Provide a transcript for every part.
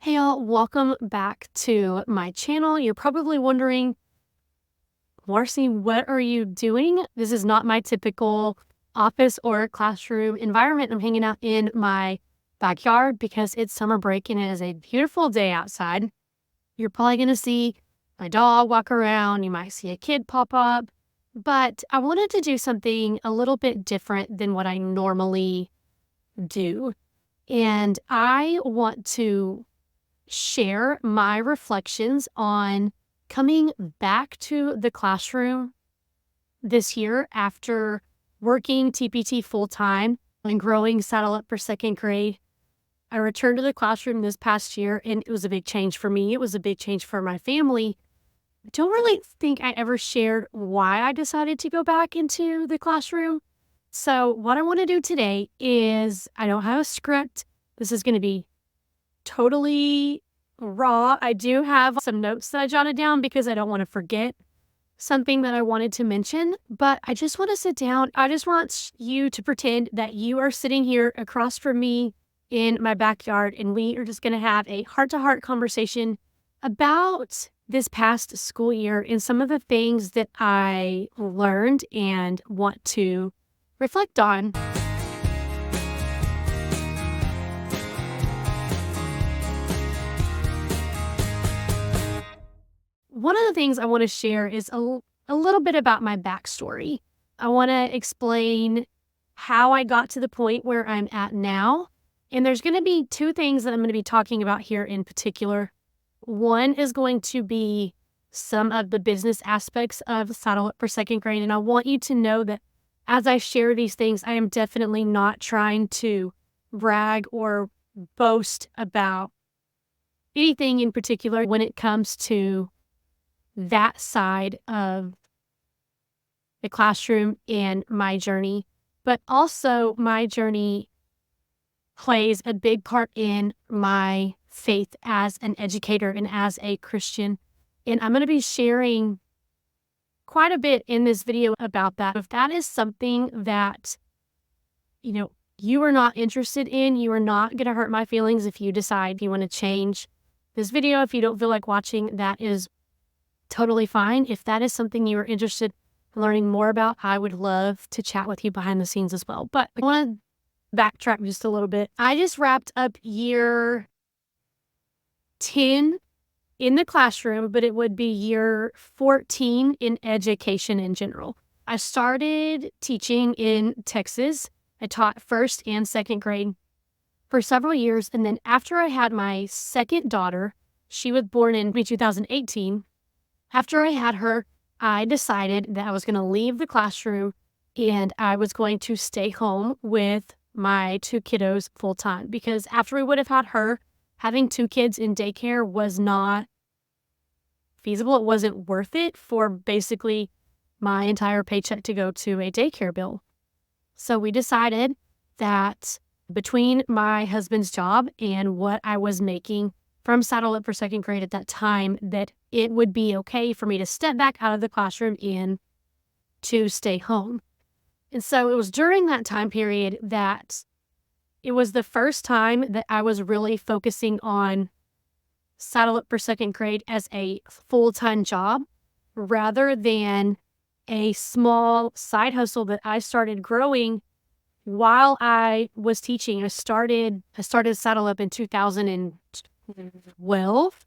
Hey y'all, welcome back to my channel. You're probably wondering, Marcy, what are you doing? This is not my typical office or classroom environment. I'm hanging out in my backyard because it's summer break and it is a beautiful day outside. You're probably going to see my dog walk around. You might see a kid pop up, but I wanted to do something a little bit different than what I normally do. And I want to share my reflections on coming back to the classroom this year after working TPT full time and growing Saddle Up for second grade. I returned to the classroom this past year and it was a big change for me. It was a big change for my family. I don't really think I ever shared why I decided to go back into the classroom. So, what I want to do today is I don't have a script. This is going to be totally raw. I do have some notes that I jotted down because I don't want to forget something that I wanted to mention, but I just want to sit down. I just want you to pretend that you are sitting here across from me in my backyard, and we are just going to have a heart to heart conversation about this past school year and some of the things that I learned and want to reflect on. One of the things I want to share is a little bit about my backstory. I want to explain how I got to the point where I'm at now. And there's going to be two things that I'm going to be talking about here in particular. One is going to be some of the business aspects of Saddle Up for second grade. And I want you to know that as I share these things, I am definitely not trying to brag or boast about anything in particular when it comes to that side of the classroom and my journey, but also my journey plays a big part in my faith as an educator and as a Christian. And I'm going to be sharing quite a bit in this video about that. If that is something that, you are not interested in, you are not going to hurt my feelings if you decide you want to change this video. If you don't feel like watching, that is totally fine. If that is something you are interested in learning more about, I would love to chat with you behind the scenes as well. But I want to backtrack just a little bit. I just wrapped up year 10 in the classroom, but it would be year 14 in education in general. I started teaching in Texas. I taught first and second grade for several years. And then after I had my second daughter, she was born in 2018. After I had her, I decided that I was going to leave the classroom and I was going to stay home with my two kiddos full time because after we would have had her, having two kids in daycare was not feasible. It wasn't worth it for basically my entire paycheck to go to a daycare bill. So we decided that between my husband's job and what I was making from Saddle Up for second grade at that time, that it would be okay for me to step back out of the classroom and to stay home. And so it was during that time period that it was the first time that I was really focusing on Saddle Up for second grade as a full-time job rather than a small side hustle that I started growing while I was teaching. I started Saddle Up in 2012.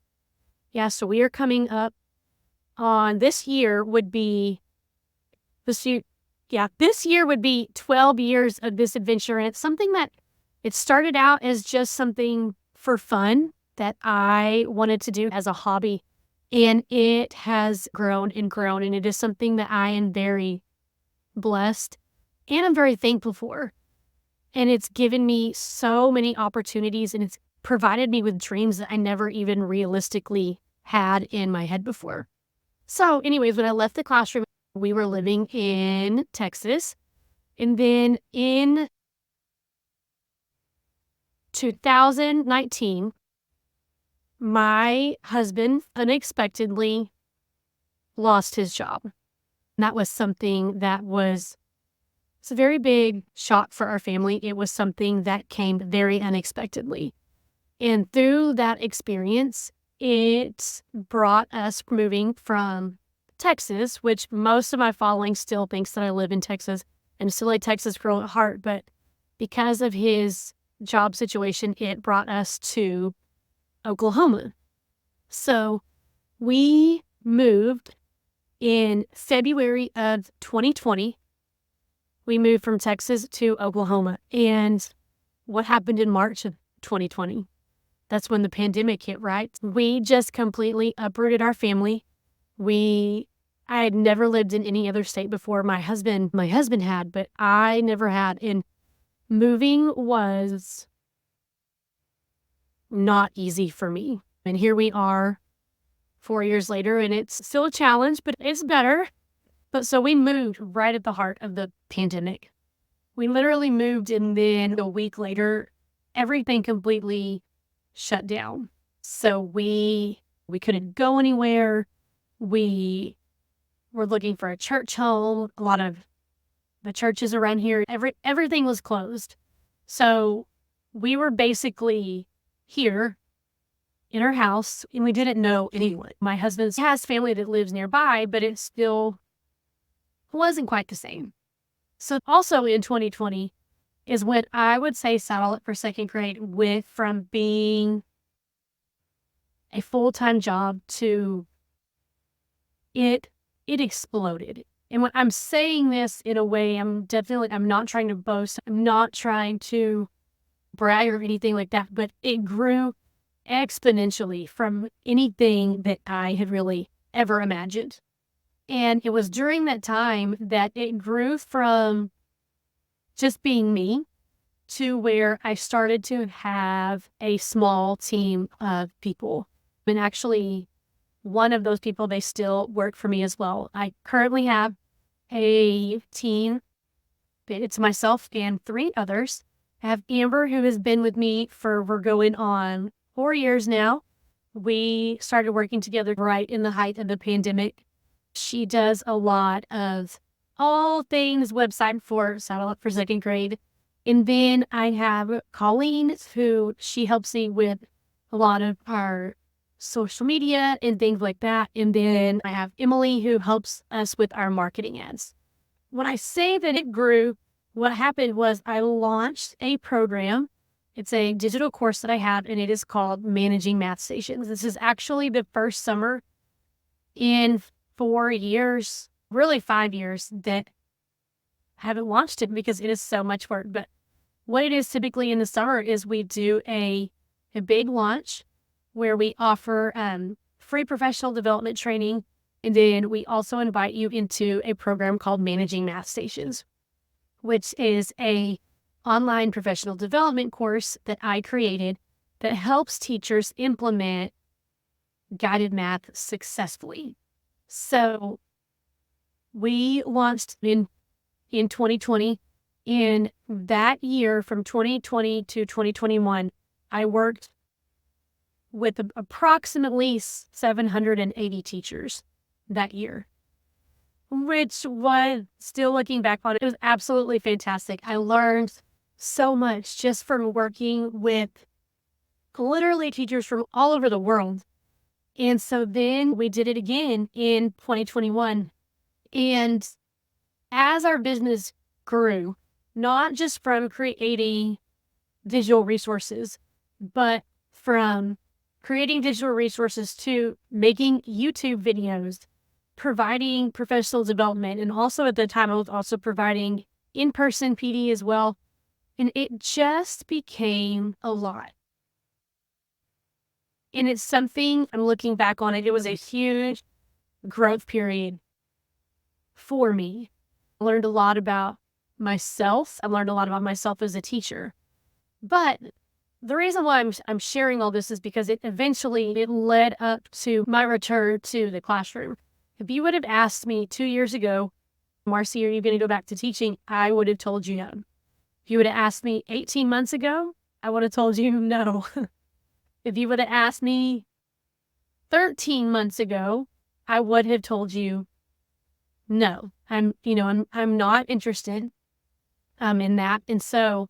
Yeah, so we are coming up on this year would be 12 years of this adventure. And it's something that it started out as just something for fun that I wanted to do as a hobby. And it has grown and grown. And it is something that I am very blessed and I'm very thankful for. And it's given me so many opportunities and it's provided me with dreams that I never even realistically had in my head before. So anyways, when I left the classroom, we were living in Texas. And then in 2019, my husband unexpectedly lost his job. And that was something that it's a very big shock for our family. It was something that came very unexpectedly. And through that experience, it brought us moving from Texas, which most of my following still thinks that I live in Texas and still a Texas girl at heart. But because of his job situation, it brought us to Oklahoma. So we moved in February of 2020. We moved from Texas to Oklahoma. And what happened in March of 2020? That's when the pandemic hit, right? We just completely uprooted our family. I had never lived in any other state before. My husband had, but I never had. And moving was not easy for me. And here we are 4 years later, and it's still a challenge, but it's better. But so we moved right at the heart of the pandemic. We literally moved, and then a week later, everything completely shut down. So we couldn't go anywhere. We were looking for a church home. A lot of the churches around here, everything was closed. So we were basically here in our house, and we didn't know anyone. My husband has family that lives nearby, but it still wasn't quite the same. So also in 2020 is when I would say Saddle Up for Second Grade went from being a full-time job to it exploded. And when I'm saying this in a way, I'm not trying to boast. I'm not trying to brag or anything like that, but it grew exponentially from anything that I had really ever imagined. And it was during that time that it grew from just being me to where I started to have a small team of people. And actually, one of those people, they still work for me as well. I currently have a team. It's myself and 3 others. I have Amber, who has been with me we're going on 4 years now. We started working together right in the height of the pandemic. She does a lot of all things website for Saddle Up for Second Grade. And then I have Colleen, who she helps me with a lot of our social media and things like that. And then I have Emily, who helps us with our marketing ads. When I say that it grew, what happened was I launched a program. It's a digital course that I have, and it is called Managing Math Stations. This is actually the first summer in 4 years, really 5 years, that I haven't launched it because it is so much work. But what it is typically in the summer is we do a big launch where we offer free professional development training. And then we also invite you into a program called Managing Math Stations, which is a online professional development course that I created that helps teachers implement guided math successfully. So we launched in 2020. In that year, from 2020 to 2021, I worked with approximately 780 teachers that year, which was, still looking back on it, it was absolutely fantastic. I learned so much just from working with literally teachers from all over the world. And so then we did it again in 2021. And as our business grew, not just from creating digital resources, but from creating digital resources to making YouTube videos, providing professional development, and also at the time I was also providing in-person PD as well. And it just became a lot. And it's something, I'm looking back on it, it was a huge growth period for me. I learned a lot about myself. I learned a lot about myself as a teacher. But the reason why I'm sharing all this is because it led up to my return to the classroom. If you would have asked me 2 years ago, Marcy, are you going to go back to teaching? I would have told you no. If you would have asked me 18 months ago, I would have told you no. If you would have asked me 13 months ago, I would have told you no. I'm not interested in that. And so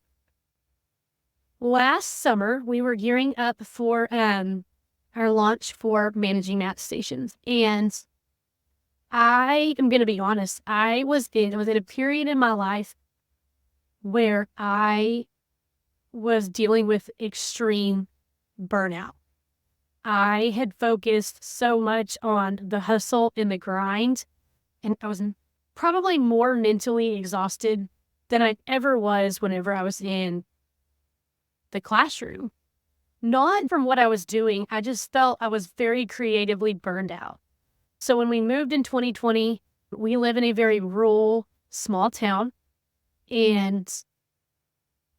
last summer, we were gearing up for our launch for managing mat stations. And I am going to be honest, I was in a period in my life where I was dealing with extreme burnout. I had focused so much on the hustle and the grind, and I was probably more mentally exhausted than I ever was whenever I was in the classroom. Not from what I was doing, I just felt I was very creatively burned out. So when we moved in 2020, we live in a very rural, small town, and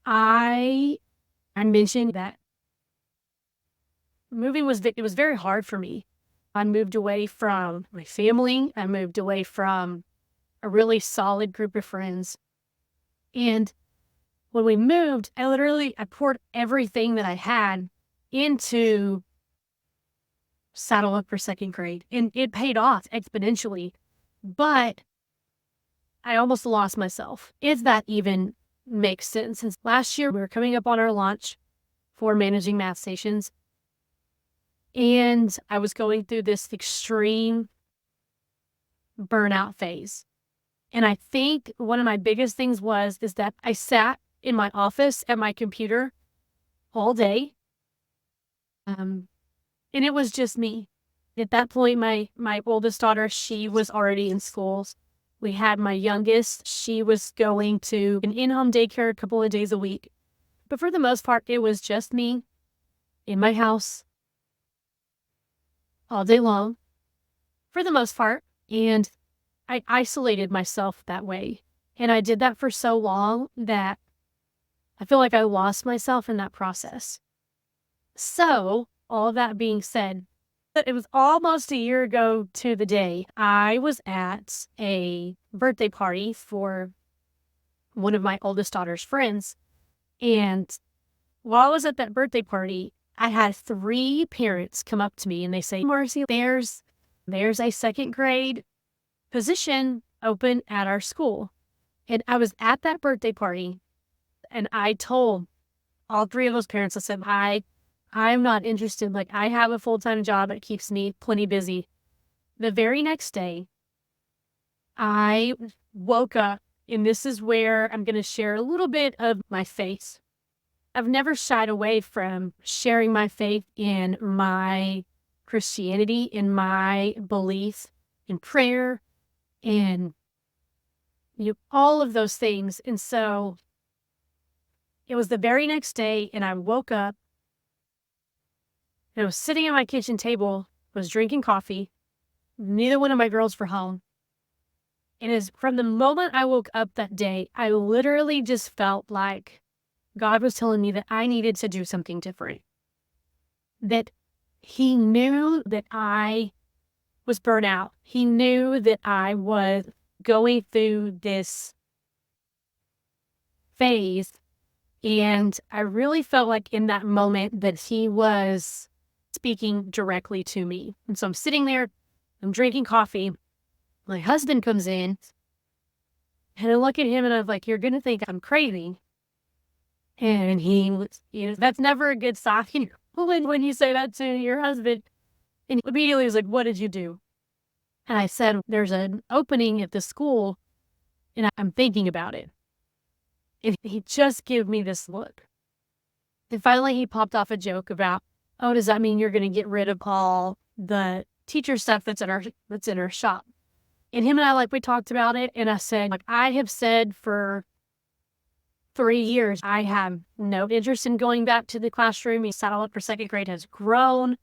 I I mentioned that moving it was very hard for me. I moved away from my family. I moved away from a really solid group of friends. And when we moved, I poured everything that I had into Saddle Up for second grade, and it paid off exponentially. But I almost lost myself, if that even makes sense. Since last year, we were coming up on our launch for managing math stations, and I was going through this extreme burnout phase. And I think one of my biggest things is that I sat in my office at my computer all day. And it was just me. At that point, my oldest daughter, she was already in school. We had my youngest, she was going to an in-home daycare a couple of days a week. But for the most part, it was just me in my house all day long, for the most part. And I isolated myself that way. And I did that for so long that I feel like I lost myself in that process. So, all of that being said, it was almost a year ago to the day. I was at a birthday party for one of my oldest daughter's friends. And while I was at that birthday party, I had 3 parents come up to me and they say, "Marcy, there's a second grade position open at our school." And I was at that birthday party and I told all 3 of those parents, I said, I'm not interested. Like, I have a full-time job that keeps me plenty busy. The very next day, I woke up, and this is where I'm going to share a little bit of my faith. I've never shied away from sharing my faith in my Christianity, in my belief in prayer, and all of those things. And so it was the very next day, and I woke up, and I was sitting at my kitchen table, was drinking coffee. Neither one of my girls were home. And as from the moment I woke up that day, I literally just felt like God was telling me that I needed to do something different. That He knew that I was burnt out. He knew that I was going through this phase. And I really felt like in that moment that He was speaking directly to me. And so I'm sitting there, I'm drinking coffee. My husband comes in and I look at him and I'm like, "You're going to think I'm crazy." And he was, that's never a good sign when you say that to your husband. And he immediately was like, "What did you do?" And I said, "There's an opening at the school and I'm thinking about it." And he just gave me this look. And finally he popped off a joke about, "Oh, does that mean you're going to get rid of all the teacher stuff that's in our shop?" And him and I, we talked about it. And I said, I have said for 3 years, I have no interest in going back to the classroom. Saddle Up for second grade has grown.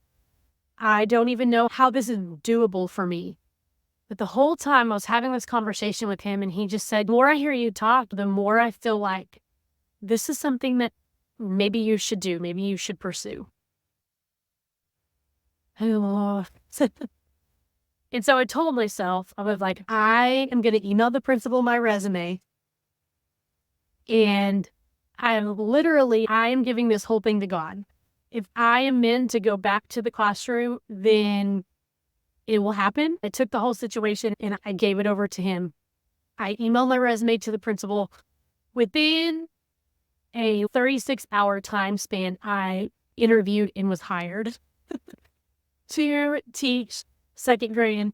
I don't even know how this is doable for me. But the whole time I was having this conversation with him, and he just said, "The more I hear you talk, the more I feel like this is something that maybe you should do. Maybe you should pursue." And so I told myself, I was like, I am going to email the principal my resume. And I am giving this whole thing to God. If I am meant to go back to the classroom, then it will happen. I took the whole situation and I gave it over to Him. I emailed my resume to the principal. Within a 36-hour time span, I interviewed and was hired to teach second grade.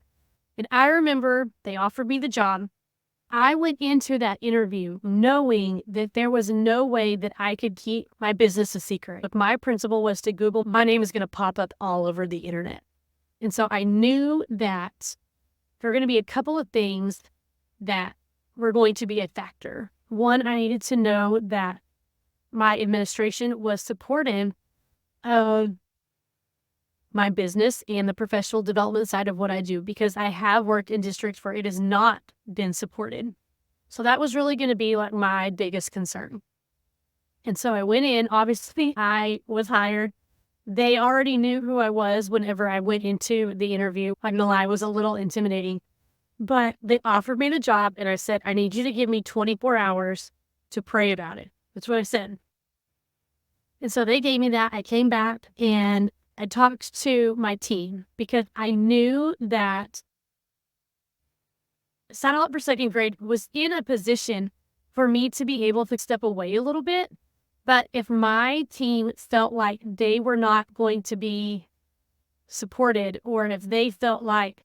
And I remember they offered me the job. I went into that interview knowing that there was no way that I could keep my business a secret. If my principal was to Google, my name is going to pop up all over the internet. And so I knew that there were going to be a couple of things that were going to be a factor. One, I needed to know that my administration was supportive of my business and the professional development side of what I do, because I have worked in districts where it has not been supported. So that was really going to be like my biggest concern. And so I went in, obviously I was hired. They already knew who I was whenever I went into the interview. I know I was a little intimidating, but they offered me the job and I said, I need you to give me 24 hours to pray about it. That's what I said. And so they gave me that. I came back and I talked to my team because I knew that Saddle Up for second grade was in a position for me to be able to step away a little bit. But if my team felt like they were not going to be supported, or if they felt like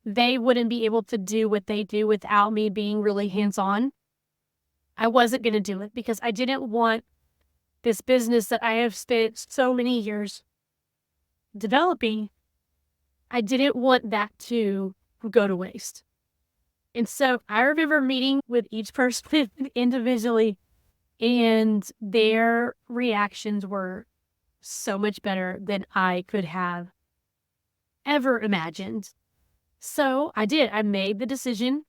they wouldn't be able to do what they do without me being really hands-on, I wasn't going to do it, because I didn't want this business that I have spent so many years developing, I didn't want that to go to waste. And so I remember meeting with each person individually, and their reactions were so much better than I could have ever imagined. So I did. I made the decision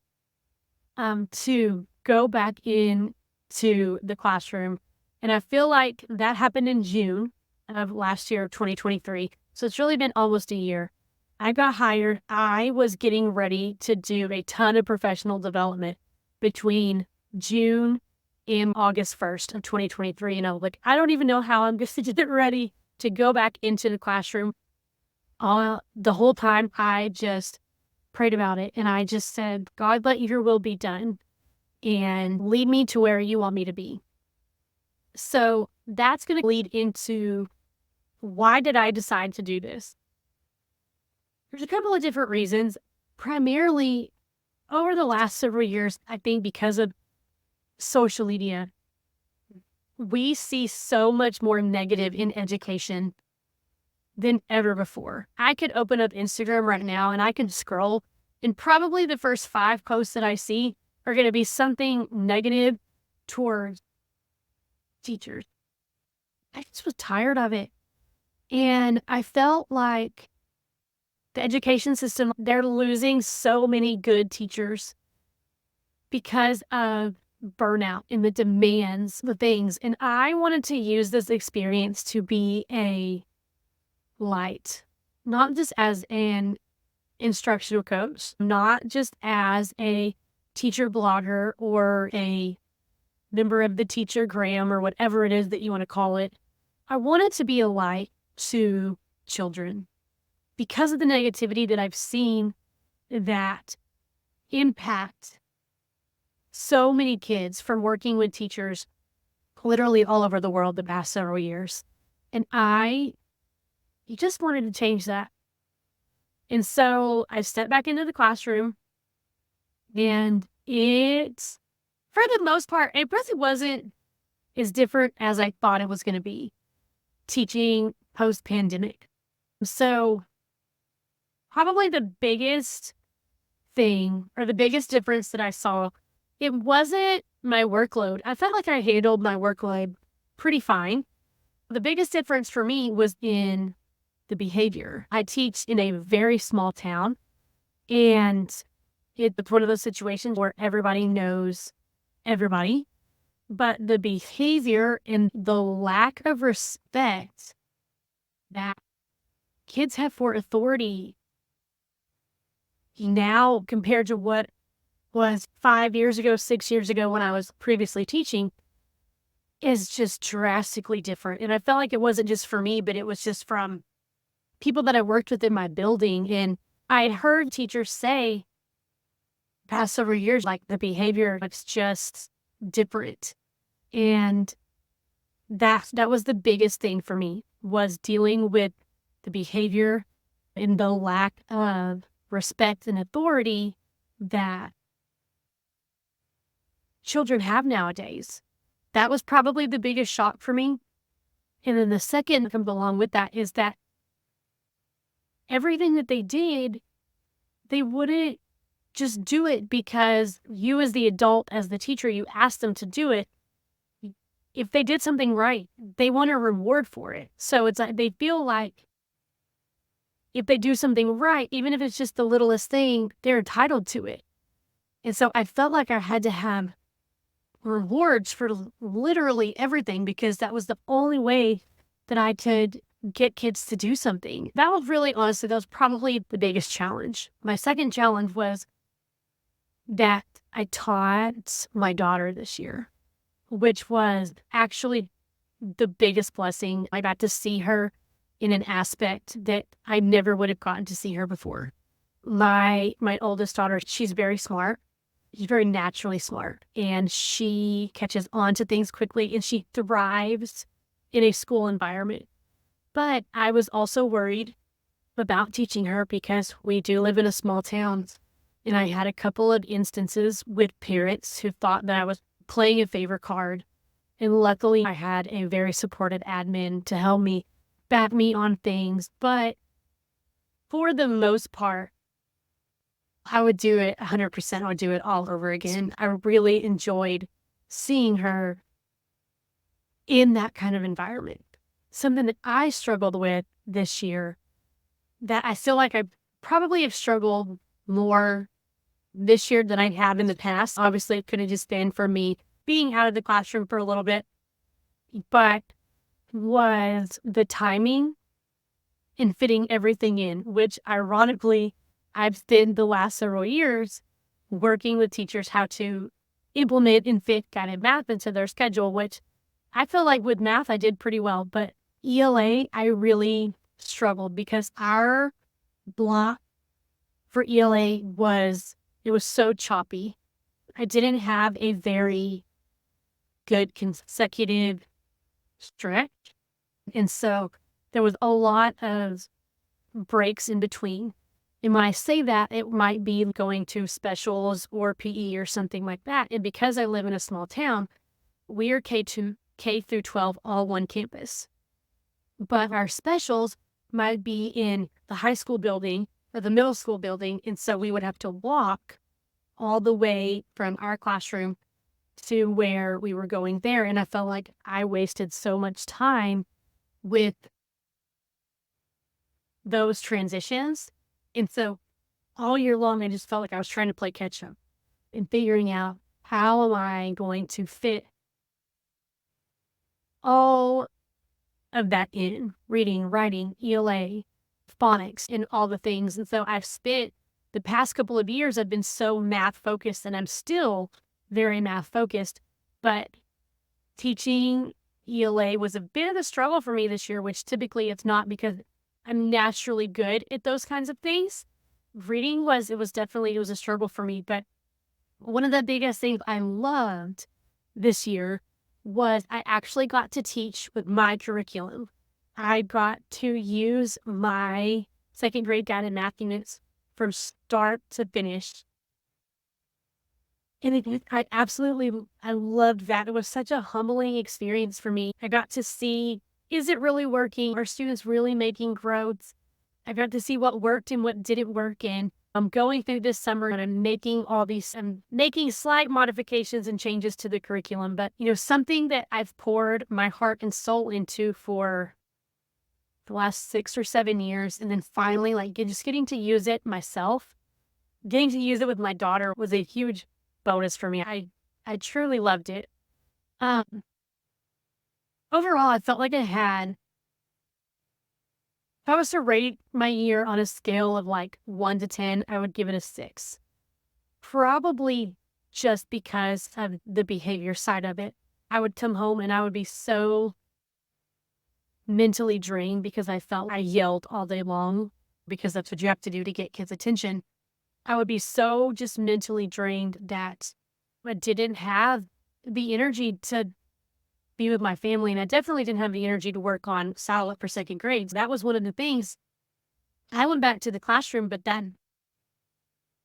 to go back into the classroom. And I feel like that happened in June of last year of 2023. So it's really been almost a year. I got hired. I was getting ready to do a ton of professional development between June and August 1st of 2023. And I was like, I don't even know how I'm going to get ready to go back into the classroom. The whole time I just prayed about it. And I just said, God, let your will be done and lead me to where you want me to be. So that's going to lead into, why did I decide to do this? There's a couple of different reasons. Primarily, over the last several years, I think because of social media, we see so much more negative in education than ever before. I could open up Instagram right now and I can scroll, and probably the first 5 posts that I see are going to be something negative towards teachers. I just was tired of it. And I felt like the education system, they're losing so many good teachers because of burnout and the demands, the things. And I wanted to use this experience to be a light, not just as an instructional coach, not just as a teacher blogger or a member of the teacher gram or whatever it is that you want to call it. I wanted to be a light to children because of the negativity that I've seen that impact so many kids from working with teachers literally all over the world the past several years. And I just wanted to change that. And so I stepped back into the classroom, and it's, for the most part, it really wasn't as different as I thought it was going to be teaching post-pandemic. So probably the biggest thing, or the biggest difference that I saw, it wasn't my workload. I felt like I handled my workload pretty fine. The biggest difference for me was in the behavior. I teach in a very small town, and it's one of those situations where everybody knows everybody, but the behavior and the lack of respect that kids have for authority now compared to what was 5 years ago, 6 years ago when I was previously teaching is just drastically different. And I felt like it wasn't just for me, but it was just from people that I worked with in my building. And I had heard teachers say past several years, like, the behavior was just different. And that was the biggest thing for me, was dealing with the behavior and the lack of respect and authority that children have nowadays. That was probably the biggest shock for me. And then the second that comes along with that is that everything that they did, they wouldn't just do it because you, as the adult, as the teacher, you asked them to do it. If they did something right, they want a reward for it. So it's like they feel like if they do something right, even if it's just the littlest thing, they're entitled to it. And so I felt like I had to have rewards for literally everything, because that was the only way that I could get kids to do something. That was really, honestly, that was probably the biggest challenge. My second challenge was that I taught my daughter this year, which was actually the biggest blessing. I got to see her in an aspect that I never would have gotten to see her before. My oldest daughter, she's very smart. She's very naturally smart, and she catches on to things quickly, and she thrives in a school environment. But I was also worried about teaching her because we do live in a small town. And I had a couple of instances with parents who thought that I was playing a favor card. And luckily, I had a very supportive admin to help me, back me on things. But for the most part, I would do it 100%. I would do it all over again. I really enjoyed seeing her in that kind of environment. Something that I struggled with this year, that I feel like I probably have struggled more this year than I have in the past. Obviously, it could have just been for me being out of the classroom for a little bit, but was the timing and fitting everything in, which ironically, I've spent the last several years working with teachers how to implement and fit guided math into their schedule, which I feel like with math, I did pretty well, but ELA, I really struggled because our block for ELA it was so choppy. I didn't have a very good consecutive stretch. And so there was a lot of breaks in between. And when I say that, it might be going to specials or PE or something like that. And because I live in a small town, we are K through 12, all one campus. But our specials might be in the high school building or the middle school building. And so we would have to walk all the way from our classroom to where we were going there. And I felt like I wasted so much time with those transitions. And so all year long, I just felt like I was trying to play catch up and figuring out, how am I going to fit all of that in reading, writing, ELA, phonics, and all the things. And so I've spent the past couple of years, I've been so math focused, and I'm still very math focused, but teaching ELA was a bit of a struggle for me this year, which typically it's not, because I'm naturally good at those kinds of things. Reading was a struggle for me. But one of the biggest things I loved this year was I actually got to teach with my curriculum. I got to use my second grade guided math units from start to finish. And I loved that. It was such a humbling experience for me. I got to see, is it really working? Are students really making growth? I got to see what worked and what didn't work. And I'm going through this summer and I'm making slight modifications and changes to the curriculum. But, something that I've poured my heart and soul into for the last 6 or 7 years. And then finally, just getting to use it myself, getting to use it with my daughter was a huge bonus for me. I truly loved it. Overall, I felt like if I was to rate my year on a scale of 1 to 10, I would give it a 6. Probably just because of the behavior side of it. I would come home and I would be so mentally drained because I felt I yelled all day long, because that's what you have to do to get kids' attention. I would be so just mentally drained that I didn't have the energy to be with my family. And I definitely didn't have the energy to work on Saddle Up for second grade. So that was one of the things. I went back to the classroom, but then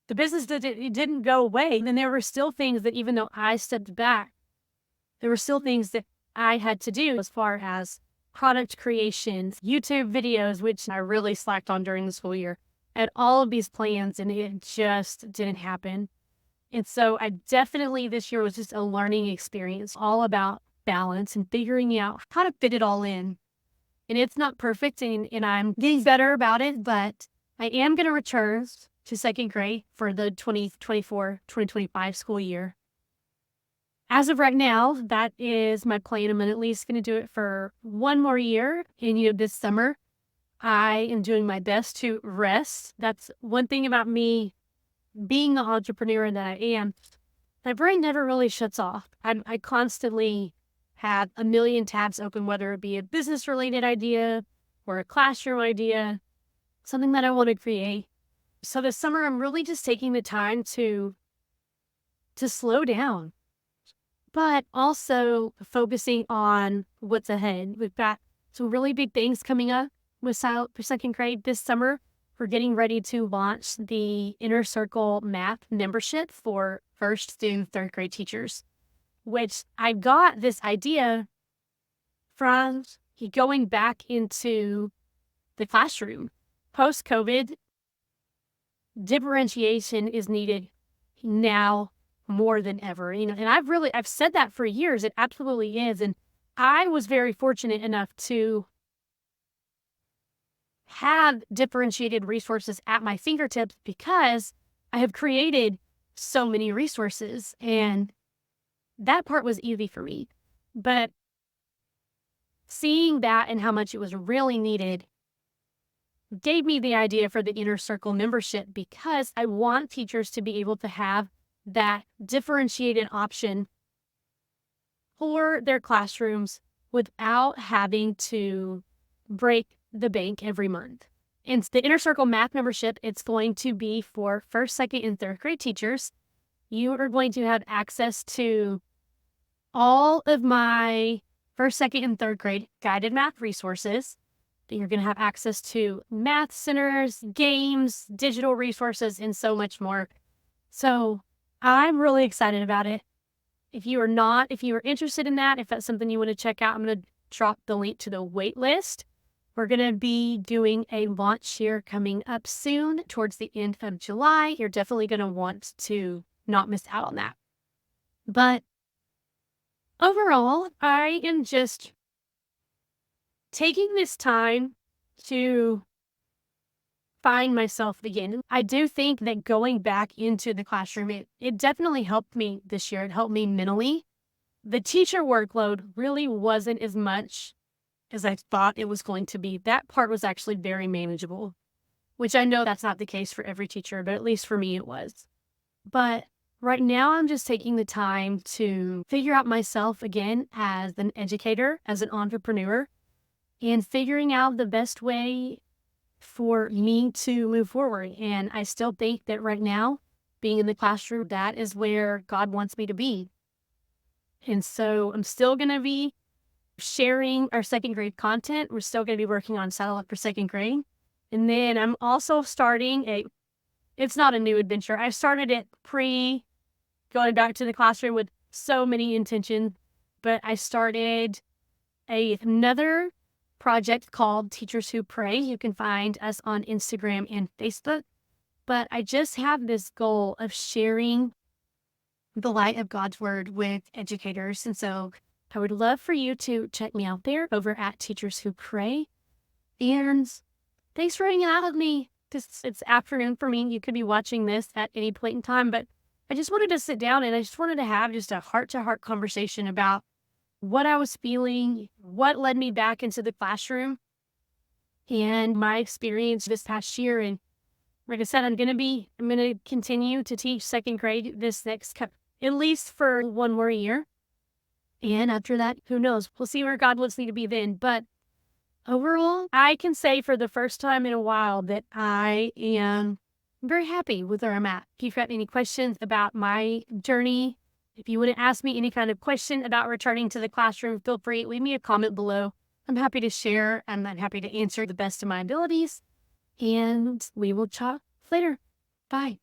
the business it didn't go away. And there were still things that even though I stepped back, there were still things that I had to do as far as product creations, YouTube videos, which I really slacked on during the school year. I had all of these plans and it just didn't happen. And so I definitely, this year was just a learning experience, all about balance and figuring out how to fit it all in. And it's not perfect and I'm getting better about it, but I am going to return to second grade for the 2024-2025 school year. As of right now, that is my plan. I'm at least going to do it for one more year. And, this summer, I am doing my best to rest. That's one thing about me being the entrepreneur that I am. My brain never really shuts off. I constantly have a million tabs open, whether it be a business-related idea or a classroom idea, something that I want to create. So this summer, I'm really just taking the time to slow down, but also focusing on what's ahead. We've got some really big things coming up with Silent for second grade this summer. We're getting ready to launch the Inner Circle Math membership for first through third grade teachers, which I got this idea from going back into the classroom. Post-COVID, differentiation is needed now more than ever. And I've said that for years. It absolutely is. And I was very fortunate enough to have differentiated resources at my fingertips because I have created so many resources, and that part was easy for me. But seeing that and how much it was really needed gave me the idea for the Inner Circle membership, because I want teachers to be able to have that differentiated option for their classrooms without having to break the bank every month. And the Inner Circle Math membership, it's going to be for first, second, and third grade teachers. You are going to have access to all of my first, second, and third grade guided math resources. You're going to have access to math centers, games, digital resources, and so much more. So I'm really excited about it. If you are interested in that, if that's something you want to check out, I'm going to drop the link to the wait list. We're going to be doing a launch here coming up soon towards the end of July. You're definitely going to want to not miss out on that. But overall, I am just taking this time to find myself again. I do think that going back into the classroom, it definitely helped me this year. It helped me mentally. The teacher workload really wasn't as much as I thought it was going to be. That part was actually very manageable, which I know that's not the case for every teacher, but at least for me it was. But right now I'm just taking the time to figure out myself again as an educator, as an entrepreneur, and figuring out the best way for me to move forward. And I still think that right now, being in the classroom, that is where God wants me to be. And so I'm still going to be sharing our second grade content. We're still going to be working on Saddle Up for second grade. And then I'm also starting it's not a new adventure. I started it going back to the classroom with so many intentions, but I started another project called Teachers Who Pray. You can find us on Instagram and Facebook. But I just have this goal of sharing the light of God's word with educators. And so I would love for you to check me out there over at Teachers Who Pray. And thanks for hanging out with me. It's afternoon for me. You could be watching this at any point in time, but I just wanted to sit down and I just wanted to have just a heart-to-heart conversation about what I was feeling, what led me back into the classroom, and my experience this past year. And like I said, I'm going to continue to teach second grade this at least for one more year. And after that, who knows? We'll see where God wants me to be then. But overall, I can say for the first time in a while that I am very happy with where I'm at. If you've got any questions about my journey If you want to ask me any kind of question about returning to the classroom, feel free, leave me a comment below. I'm happy to share and I'm happy to answer the best of my abilities. And we will chat later. Bye.